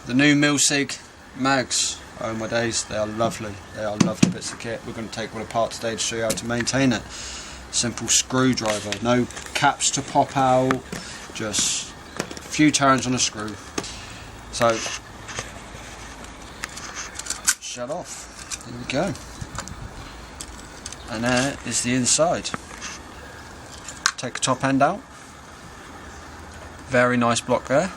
The new MILSIG mags. Oh my days, they are lovely. They are lovely bits of kit. We're going to take one apart today to show you how to maintain it. Simple screwdriver, no caps to pop out, just a few turns on a screw. So, shut off. There we go. And there is the inside. Take the top end out. Very nice block there.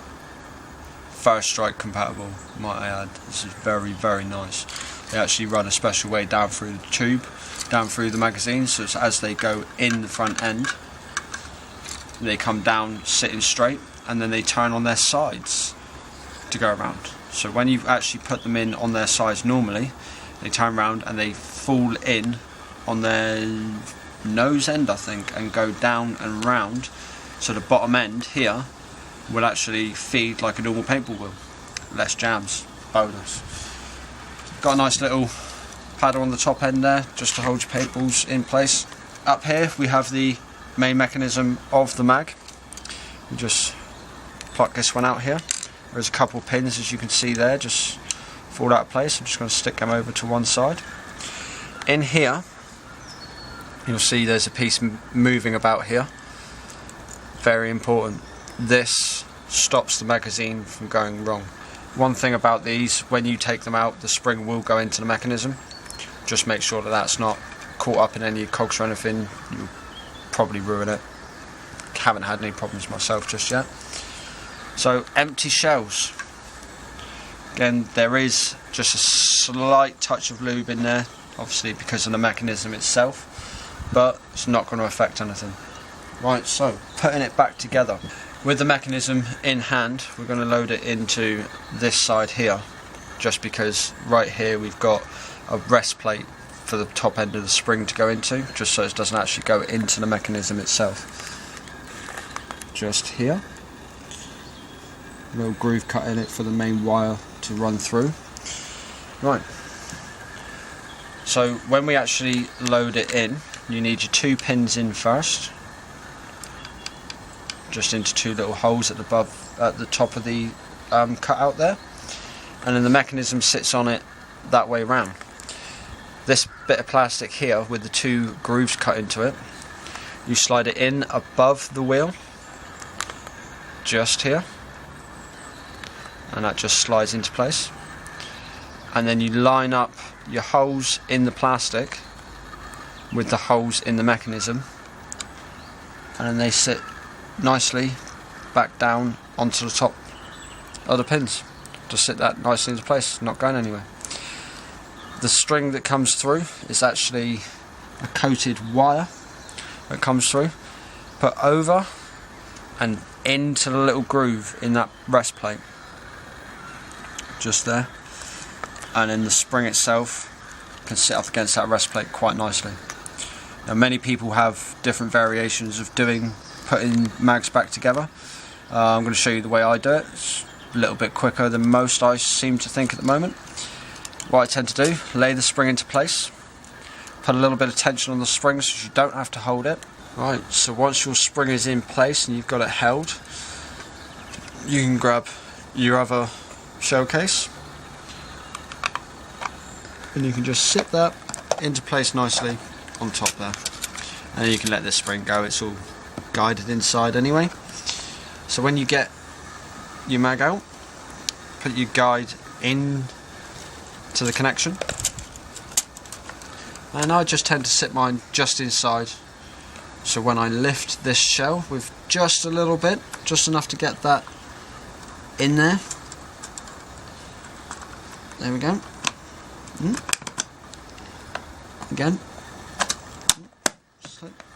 First strike compatible, might I add. This is very, very nice. They actually run a special way down through the tube, down through the magazine, so it's as they go in the front end, they come down sitting straight, and then they turn on their sides to go around. So when you actually put them in on their sides normally, they turn around and they fall in on their nose end, I think, and go down and round. So the bottom end here will actually feed like a normal paintball wheel. Less jams, bonus. Got a nice little paddle on the top end there, just to hold your paintballs in place. Up here we have the main mechanism of the mag. We just pluck this one out here. There's a couple pins, as you can see there, just fall out of place. I'm just going to stick them over to one side. In here, you'll see there's a piece moving about here. Very important. This stops the magazine from going wrong. One thing about these, when you take them out, the spring will go into the mechanism. Just make sure that that's not caught up in any cogs or anything. You'll probably ruin it. Haven't had any problems myself just yet. So, empty shells. Again, there is just a slight touch of lube in there, obviously because of the mechanism itself, but it's not going to affect anything. Right, so putting it back together. With the mechanism in hand, we're going to load it into this side here, just because right here we've got a rest plate for the top end of the spring to go into, just so it doesn't actually go into the mechanism itself. Just here. A little groove cut in it for the main wire to run through. Right. So when we actually load it in, you need your 2 pins in first. Just into 2 little holes at the top of the cutout there, and then the mechanism sits on it that way round. This bit of plastic here with the 2 grooves cut into it, you slide it in above the wheel, just here, and that just slides into place. And then you line up your holes in the plastic with the holes in the mechanism, and then they sit nicely back down onto the top of the pins. Just sit that nicely into place, not going anywhere. The string that comes through is actually a coated wire that comes through, put over and into the little groove in that rest plate, just there, and then the spring itself can sit up against that rest plate quite nicely. Now, many people have different variations of putting mags back together. I'm going to show you the way I do it. It's a little bit quicker than most I seem to think at the moment. What I tend to do, lay the spring into place, put a little bit of tension on the spring so you don't have to hold it. Right, so once your spring is in place and you've got it held, you can grab your other shell case and you can just sit that into place nicely on top there, and then you can let this spring go. It's all guided inside anyway. So when you get your mag out, put your guide in to the connection, and I just tend to sit mine just inside, so when I lift this shell with just a little bit, just enough to get that in there, there we go. Again,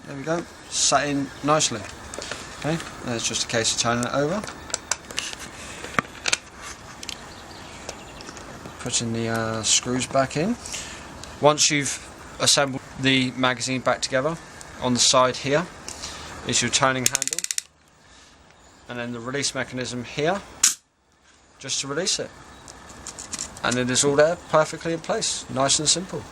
there we go, sat in nicely. Okay, there's just a case of turning it over, putting the screws back in. Once you've assembled the magazine back together, on the side here is your turning handle, and then the release mechanism here, just to release it. And it is all there, perfectly in place, nice and simple.